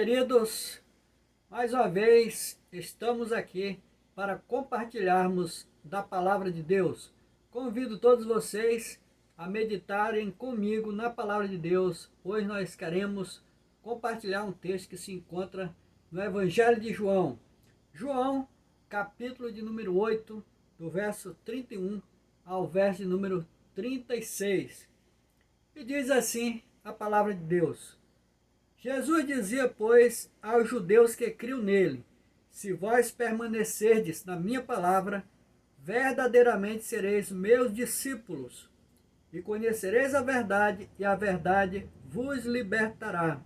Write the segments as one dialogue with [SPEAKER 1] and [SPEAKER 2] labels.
[SPEAKER 1] queridos, mais uma vez estamos aqui para compartilharmos da palavra de Deus. Convido todos vocês a meditarem comigo na palavra de Deus. Hoje nós queremos compartilhar um texto que se encontra no Evangelho de João. João, capítulo de número 8, do verso 31 ao verso de número 36. E diz assim a palavra de Deus: Jesus dizia, pois, aos judeus que criam nele: se vós permanecerdes na minha palavra, verdadeiramente sereis meus discípulos, e conhecereis a verdade, e a verdade vos libertará.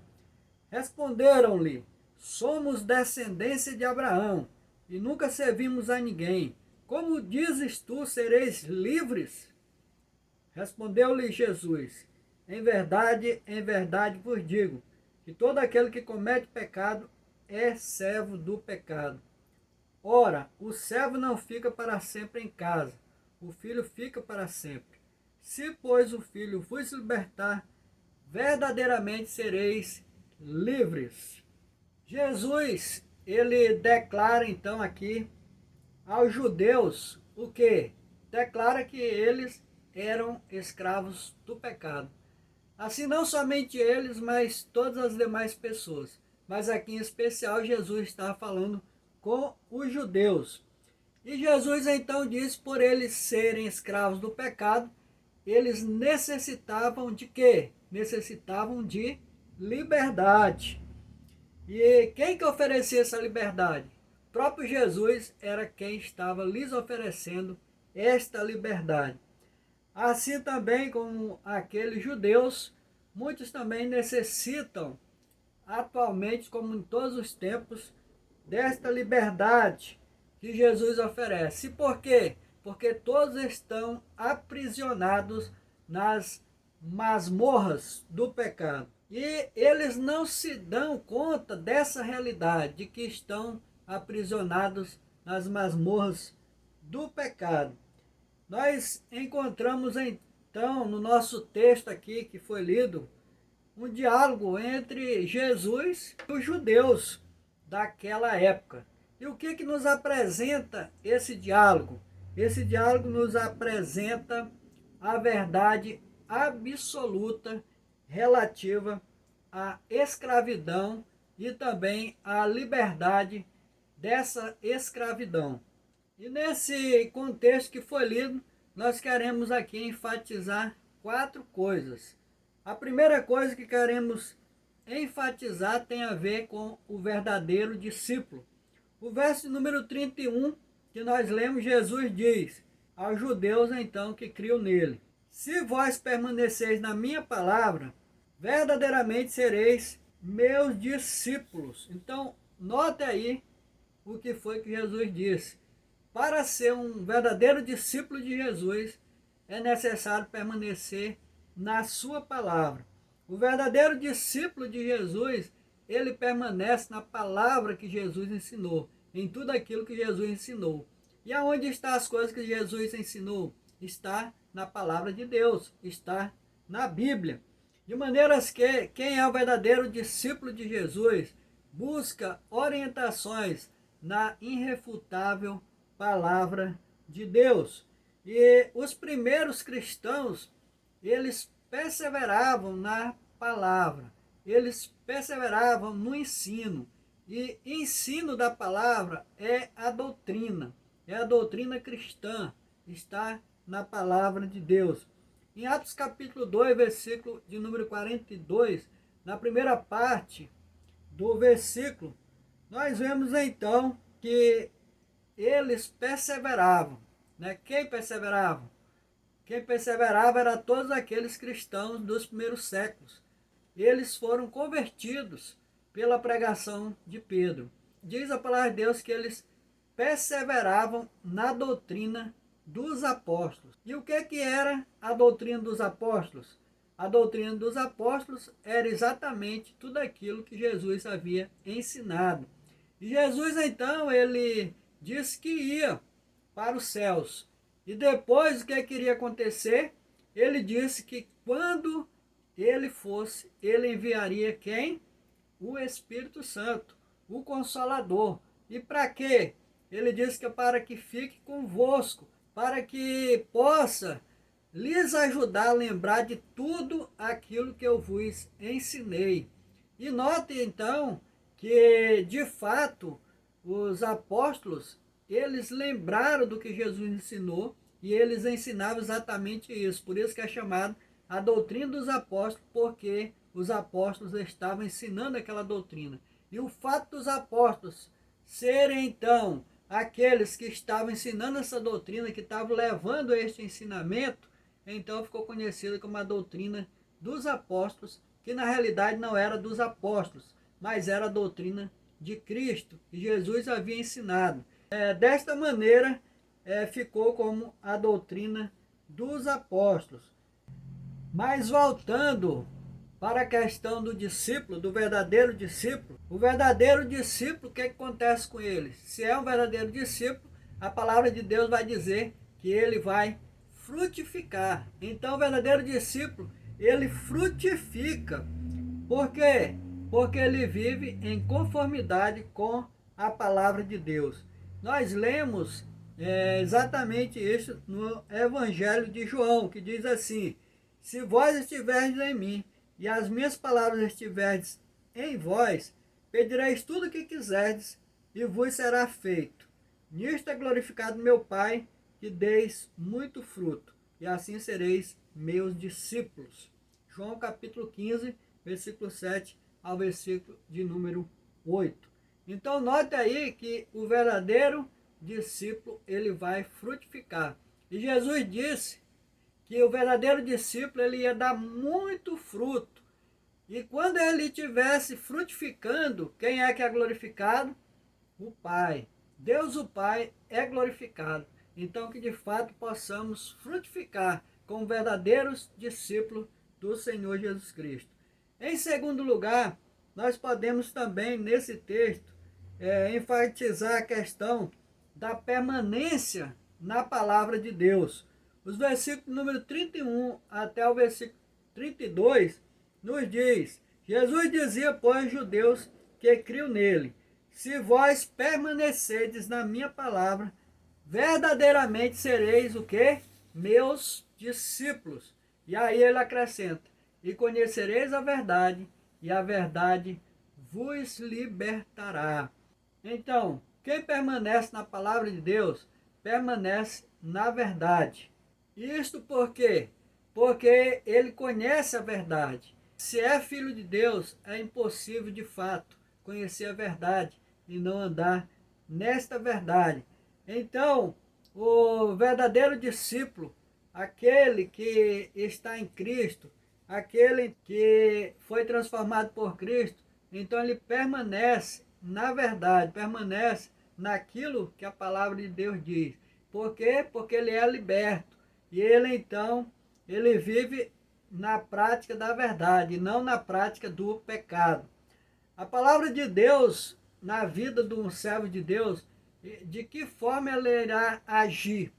[SPEAKER 1] Responderam-lhe: somos descendência de Abraão, e nunca servimos a ninguém. Como dizes tu, sereis livres? Respondeu-lhe Jesus: em verdade vos digo, que todo aquele que comete pecado é servo do pecado. Ora, o servo não fica para sempre em casa, o filho fica para sempre. Se, pois, o filho vos libertar, verdadeiramente sereis livres. Jesus, ele declara então aqui aos judeus o quê? Declara que eles eram escravos do pecado. Assim, não somente eles, mas todas as demais pessoas. Mas aqui em especial, Jesus estava falando com os judeus. E Jesus então diz, por eles serem escravos do pecado, eles necessitavam de quê? Necessitavam de liberdade. E quem que oferecia essa liberdade? O próprio Jesus era quem estava lhes oferecendo esta liberdade. Assim também como aqueles judeus, muitos também necessitam, atualmente, como em todos os tempos, desta liberdade que Jesus oferece. E por quê? Porque todos estão aprisionados nas masmorras do pecado. E eles não se dão conta dessa realidade, de que estão aprisionados nas masmorras do pecado. Nós encontramos então no nosso texto aqui que foi lido um diálogo entre Jesus e os judeus daquela época. E o que nos apresenta esse diálogo? Esse diálogo nos apresenta a verdade absoluta relativa à escravidão e também à liberdade dessa escravidão. E nesse contexto que foi lido, nós queremos aqui enfatizar 4 coisas. A primeira coisa que queremos enfatizar tem a ver com o verdadeiro discípulo. O verso número 31 que nós lemos, Jesus diz aos judeus então que criam nele: se vós permaneceis na minha palavra, verdadeiramente sereis meus discípulos. Então, note aí o que foi que Jesus disse. Para ser um verdadeiro discípulo de Jesus, é necessário permanecer na sua palavra. O verdadeiro discípulo de Jesus, ele permanece na palavra que Jesus ensinou, em tudo aquilo que Jesus ensinou. E aonde estão as coisas que Jesus ensinou? Está na palavra de Deus, está na Bíblia. De maneiras que quem é o verdadeiro discípulo de Jesus busca orientações na irrefutável palavra de Deus. E os primeiros cristãos, eles perseveravam na palavra, eles perseveravam no ensino. E ensino da palavra é a doutrina cristã, está na palavra de Deus. Em Atos capítulo 2, versículo de número 42, na primeira parte do versículo, nós vemos então que eles perseveravam. Quem perseverava? Quem perseverava eram todos aqueles cristãos dos primeiros séculos. Eles foram convertidos pela pregação de Pedro. Diz a palavra de Deus que eles perseveravam na doutrina dos apóstolos. E o que era a doutrina dos apóstolos? A doutrina dos apóstolos era exatamente tudo aquilo que Jesus havia ensinado. E Jesus então, ele disse que ia para os céus. E depois o que iria acontecer? Ele disse que quando ele fosse, ele enviaria quem? o Espírito Santo, o Consolador. E para quê? Ele diz que é para que fique convosco, para que possa lhes ajudar a lembrar de tudo aquilo que eu vos ensinei. E note então que, de fato, os apóstolos, eles lembraram do que Jesus ensinou e eles ensinavam exatamente isso. Por isso que é chamado a doutrina dos apóstolos, porque os apóstolos estavam ensinando aquela doutrina. E o fato dos apóstolos serem, então, aqueles que estavam ensinando essa doutrina, que estavam levando este ensinamento, então ficou conhecida como a doutrina dos apóstolos, que na realidade não era dos apóstolos, mas era a doutrina de Cristo, que Jesus havia ensinado. Desta maneira, ficou como a doutrina dos apóstolos. Mas voltando para a questão do discípulo, do verdadeiro discípulo, o verdadeiro discípulo, o que acontece com ele? Se é um verdadeiro discípulo, a palavra de Deus vai dizer que ele vai frutificar. Então o verdadeiro discípulo, ele frutifica. Por quê? Porque ele vive em conformidade com a palavra de Deus. Nós lemos exatamente isso no Evangelho de João, que diz assim: se vós estiverdes em mim e as minhas palavras estiverdes em vós, pedireis tudo o que quiserdes e vos será feito. Nisto é glorificado meu Pai, que deis muito fruto, e assim sereis meus discípulos. João capítulo 15, versículo 7 ao versículo de número 8. Então note aí que o verdadeiro discípulo, ele vai frutificar. E Jesus disse que o verdadeiro discípulo, ele ia dar muito fruto. E quando ele estivesse frutificando, quem é que é glorificado? O Pai. Deus o Pai é glorificado. Então que de fato possamos frutificar como verdadeiros discípulos do Senhor Jesus Cristo. Em segundo lugar, nós podemos também nesse texto enfatizar a questão da permanência na palavra de Deus. Os versículos número 31 até o versículo 32 nos diz: Jesus dizia, pois, aos judeus que criam nele: se vós permanecerdes na minha palavra, verdadeiramente sereis o quê? Meus discípulos. E aí ele acrescenta: e conhecereis a verdade, e a verdade vos libertará. Então, quem permanece na palavra de Deus, permanece na verdade. Isto por quê? Porque ele conhece a verdade. Se é filho de Deus, é impossível de fato conhecer a verdade e não andar nesta verdade. Então, o verdadeiro discípulo, aquele que está em Cristo, aquele que foi transformado por Cristo, então ele permanece na verdade, permanece naquilo que a palavra de Deus diz. Por quê? Porque ele é liberto. E ele então, ele vive na prática da verdade, e não na prática do pecado. A palavra de Deus, na vida de um servo de Deus, de que forma ela irá agir?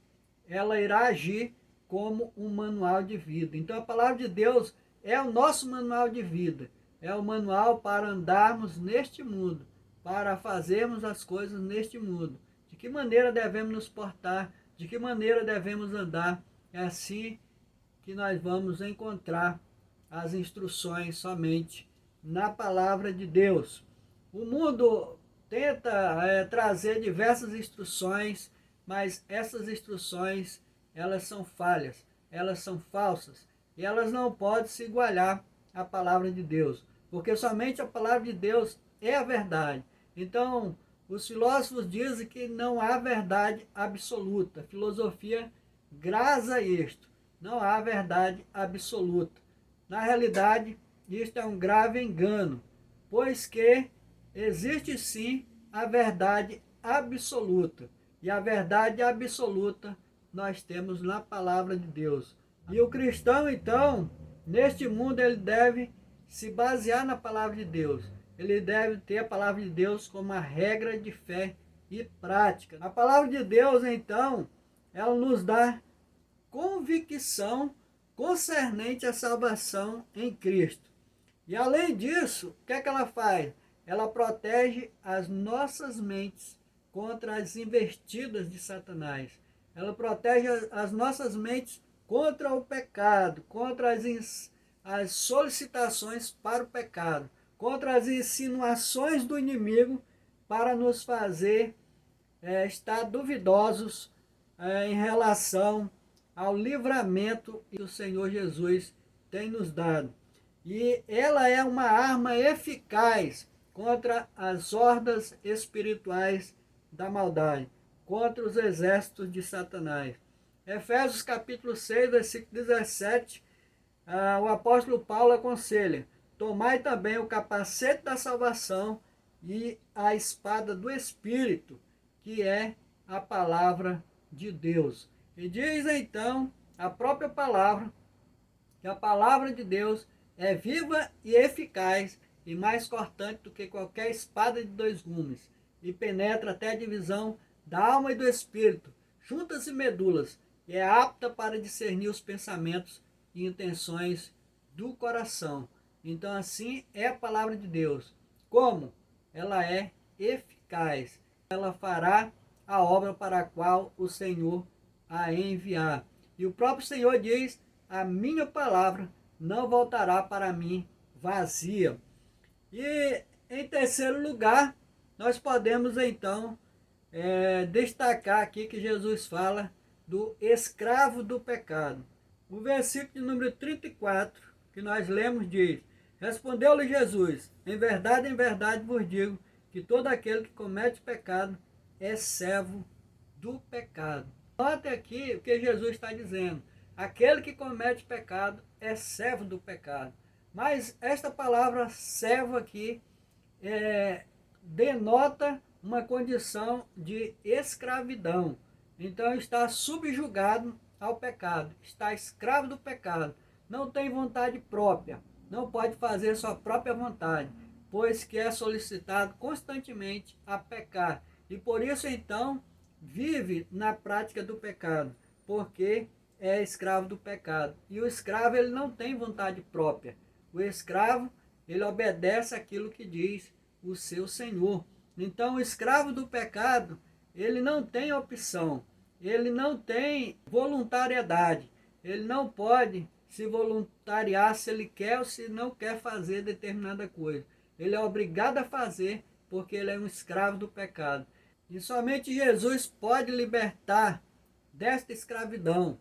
[SPEAKER 1] Ela irá agir como um manual de vida. Então a palavra de Deus é o nosso manual de vida. É o manual para andarmos neste mundo, para fazermos as coisas neste mundo. De que maneira devemos nos portar, de que maneira devemos andar. É assim que nós vamos encontrar as instruções somente na palavra de Deus. O mundo tenta trazer diversas instruções, mas essas instruções, elas são falhas, elas são falsas, e elas não podem se igualar à palavra de Deus, porque somente a palavra de Deus é a verdade. Então, os filósofos dizem que não há verdade absoluta. A filosofia graça isto. Não há verdade absoluta. Na realidade, isto é um grave engano, pois que existe sim a verdade absoluta. E a verdade absoluta nós temos na palavra de Deus. E o cristão, então, neste mundo, ele deve se basear na palavra de Deus. Ele deve ter a palavra de Deus como a regra de fé e prática. A palavra de Deus, então, ela nos dá convicção concernente à salvação em Cristo. E além disso, o que é que ela faz? ela protege as nossas mentes contra as investidas de Satanás. Ela protege as nossas mentes contra o pecado, contra as solicitações para o pecado, contra as insinuações do inimigo para nos fazer estar duvidosos em relação ao livramento que o Senhor Jesus tem nos dado. E ela é uma arma eficaz contra as hordas espirituais da maldade, contra os exércitos de Satanás. Efésios capítulo 6, versículo 17, o apóstolo Paulo aconselha: tomai também o capacete da salvação e a espada do Espírito, que é a palavra de Deus. E diz então a própria palavra, que a palavra de Deus é viva e eficaz e mais cortante do que qualquer espada de dois gumes, e penetra até a divisão da alma e do espírito, juntas e medulas, e é apta para discernir os pensamentos e intenções do coração. Então assim é a palavra de Deus. Como? Ela é eficaz. Ela fará a obra para a qual o Senhor a enviar. E o próprio Senhor diz: a minha palavra não voltará para mim vazia. E em terceiro lugar, nós podemos então destacar aqui que Jesus fala do escravo do pecado. O versículo de número 34, que nós lemos, diz: respondeu-lhe Jesus: em verdade vos digo que todo aquele que comete pecado é servo do pecado. Note aqui o que Jesus está dizendo: aquele que comete pecado é servo do pecado. Mas esta palavra servo aqui denota uma condição de escravidão. Então está subjugado ao pecado, está escravo do pecado, não tem vontade própria, não pode fazer sua própria vontade, pois que é solicitado constantemente a pecar. E por isso então vive na prática do pecado, porque é escravo do pecado. E o escravo, ele não tem vontade própria. O escravo, ele obedece aquilo que diz o seu senhor. Então o escravo do pecado, ele não tem opção, ele não tem voluntariedade, ele não pode se voluntariar se ele quer ou se não quer fazer determinada coisa. Ele é obrigado a fazer porque ele é um escravo do pecado. E somente Jesus pode libertar desta escravidão.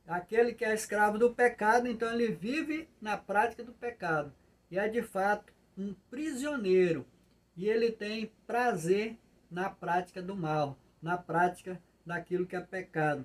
[SPEAKER 1] Aquele que é escravo do pecado, então ele vive na prática do pecado. E é de fato um prisioneiro. E ele tem prazer na prática do mal, na prática daquilo que é pecado.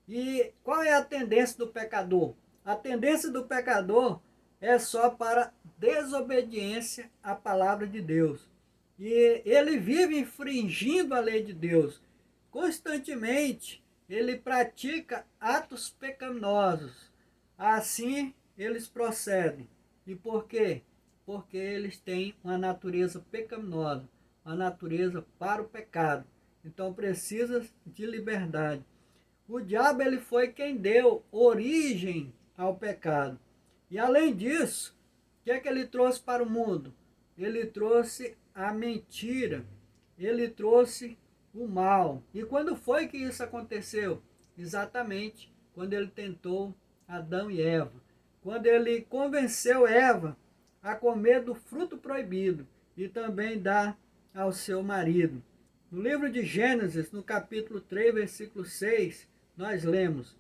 [SPEAKER 1] E qual é a tendência do pecador? A tendência do pecador é só para desobediência à palavra de Deus. E ele vive infringindo a lei de Deus. Constantemente ele pratica atos pecaminosos. Assim eles procedem. E por quê? Porque eles têm uma natureza pecaminosa, uma natureza para o pecado. Então precisa de liberdade. O diabo, ele foi quem deu origem ao pecado. E além disso, o que é que ele trouxe para o mundo? Ele trouxe a mentira, ele trouxe o mal. E quando foi que isso aconteceu? Exatamente quando ele tentou Adão e Eva. Quando ele convenceu Eva a comer do fruto proibido e também dar ao seu marido. No livro de Gênesis, no capítulo 3, versículo 6, nós lemos: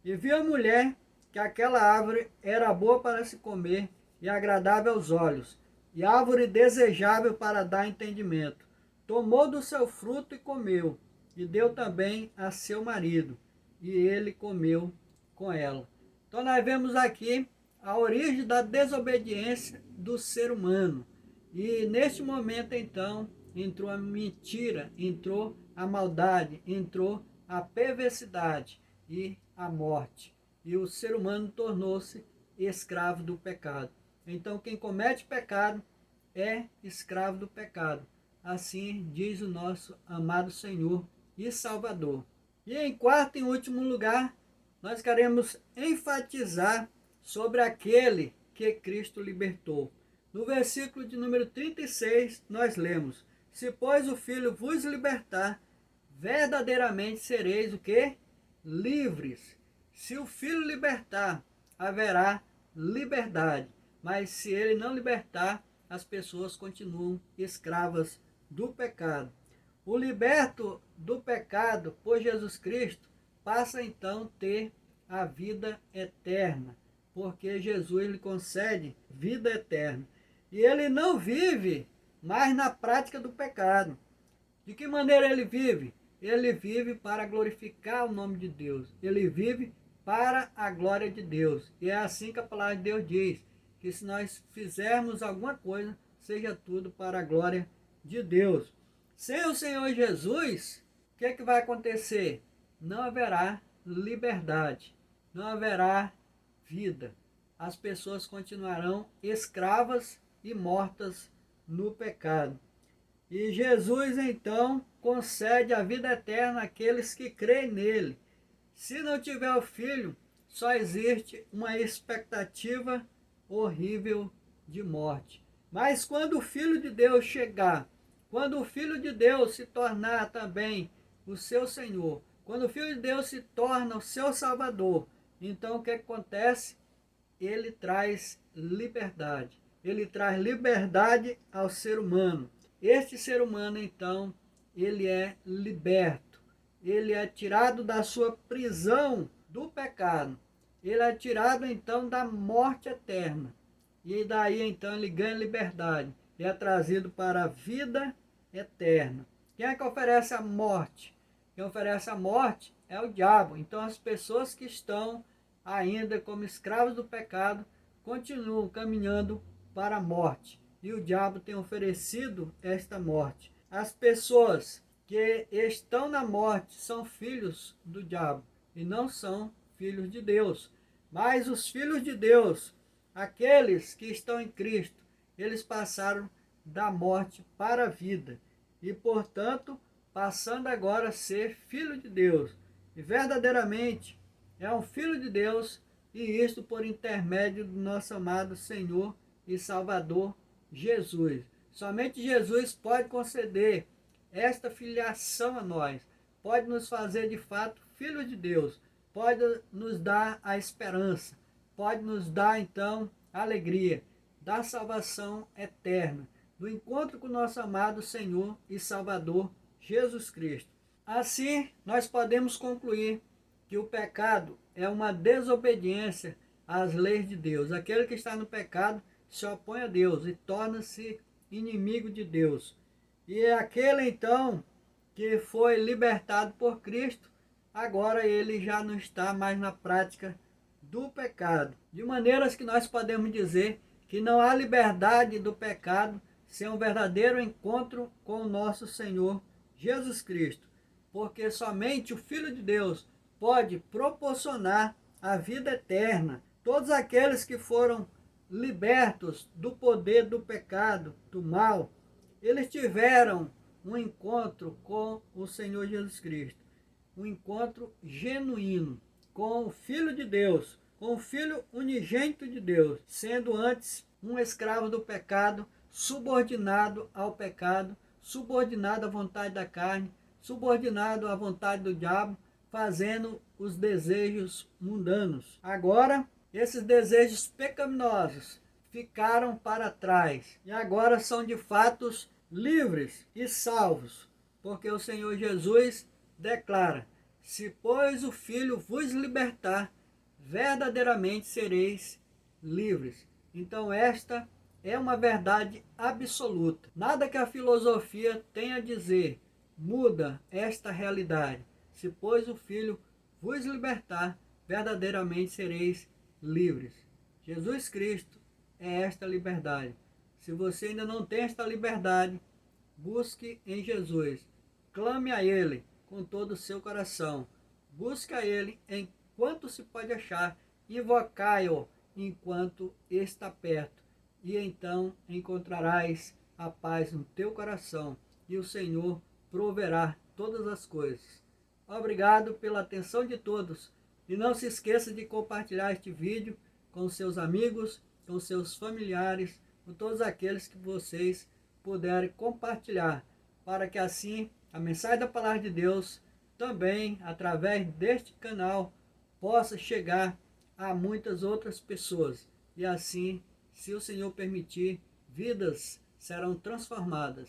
[SPEAKER 1] e viu a mulher que aquela árvore era boa para se comer e agradável aos olhos, e árvore desejável para dar entendimento. Tomou do seu fruto e comeu, e deu também a seu marido, e ele comeu com ela. Então nós vemos aqui a origem da desobediência do ser humano. E neste momento então entrou a mentira, entrou a maldade, entrou a perversidade e a morte. E o ser humano tornou-se escravo do pecado. Então quem comete pecado é escravo do pecado. Assim diz o nosso amado Senhor e Salvador. E em quarto e último lugar, nós queremos enfatizar sobre aquele que Cristo libertou. No versículo de número 36, nós lemos: se, pois, o Filho vos libertar, verdadeiramente sereis o quê? Livres. Se o Filho libertar, haverá liberdade. Mas se ele não libertar, as pessoas continuam escravas do pecado. O liberto do pecado por Jesus Cristo passa então a ter a vida eterna, porque Jesus lhe concede vida eterna. E ele não vive mais na prática do pecado. De que maneira ele vive? Ele vive para glorificar o nome de Deus. Ele vive para a glória de Deus. E é assim que a palavra de Deus diz, que se nós fizermos alguma coisa, seja tudo para a glória de Deus. Sem o Senhor Jesus, o que é que vai acontecer? Não haverá liberdade, não haverá vida. As pessoas continuarão escravas e mortas no pecado. E Jesus então concede a vida eterna àqueles que creem nele. Se não tiver o Filho, só existe uma expectativa horrível de morte. Mas quando o Filho de Deus chegar, quando o Filho de Deus se tornar também o seu Senhor, quando o Filho de Deus se torna o seu Salvador, então o que acontece? Ele traz liberdade. Ele traz liberdade ao ser humano. Este ser humano, então, ele é liberto. Ele é tirado da sua prisão do pecado. Ele é tirado, então, da morte eterna. E daí, então, ele ganha liberdade. E é trazido para a vida eterna. Quem é que oferece a morte? Quem oferece a morte é o diabo. Então, as pessoas que estão ainda como escravos do pecado continuam caminhando para a morte. E o diabo tem oferecido esta morte. As pessoas que estão na morte são filhos do diabo e não são filhos de Deus. Mas os filhos de Deus, aqueles que estão em Cristo, eles passaram da morte para a vida e, portanto, passando agora a ser filho de Deus. E verdadeiramente é um filho de Deus, e isto por intermédio do nosso amado Senhor e Salvador Jesus. Somente Jesus pode conceder esta filiação a nós, pode nos fazer de fato filhos de Deus, pode nos dar a esperança, pode nos dar então a alegria da salvação eterna, do encontro com o nosso amado Senhor e Salvador Jesus Cristo. Assim, nós podemos concluir que o pecado é uma desobediência às leis de Deus. Aquele que está no pecado se opõe a Deus e torna-se inimigo de Deus. E é aquele então que foi libertado por Cristo, agora ele já não está mais na prática do pecado. De maneiras que nós podemos dizer que não há liberdade do pecado sem um verdadeiro encontro com o nosso Senhor Jesus Cristo. Porque somente o Filho de Deus pode proporcionar a vida eterna. Todos aqueles que foram libertos do poder do pecado, do mal, eles tiveram um encontro com o Senhor Jesus Cristo. Um encontro genuíno com o Filho de Deus, com o Filho unigênito de Deus, sendo antes um escravo do pecado, subordinado ao pecado, subordinado à vontade da carne, subordinado à vontade do diabo, fazendo os desejos mundanos. Agora, esses desejos pecaminosos ficaram para trás e agora são de fato livres e salvos, porque o Senhor Jesus declara: se, pois, o Filho vos libertar, verdadeiramente sereis livres. Então esta é uma verdade absoluta. Nada que a filosofia tenha a dizer muda esta realidade. Se, pois, o Filho vos libertar, verdadeiramente sereis livres. Jesus Cristo é esta liberdade. Se você ainda não tem esta liberdade, busque em Jesus. Clame a Ele com todo o seu coração. Busque a Ele enquanto se pode achar. Invocai-o enquanto está perto. E então encontrarás a paz no teu coração. E o Senhor proverá todas as coisas. Obrigado pela atenção de todos. E não se esqueça de compartilhar este vídeo com seus amigos, com seus familiares, com todos aqueles que vocês puderem compartilhar, para que assim a mensagem da palavra de Deus também, através deste canal, possa chegar a muitas outras pessoas. E assim, se o Senhor permitir, vidas serão transformadas.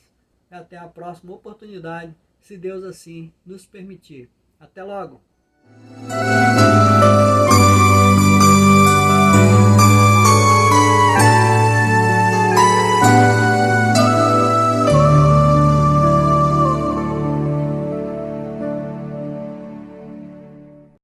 [SPEAKER 1] Até a próxima oportunidade, se Deus assim nos permitir. Até logo!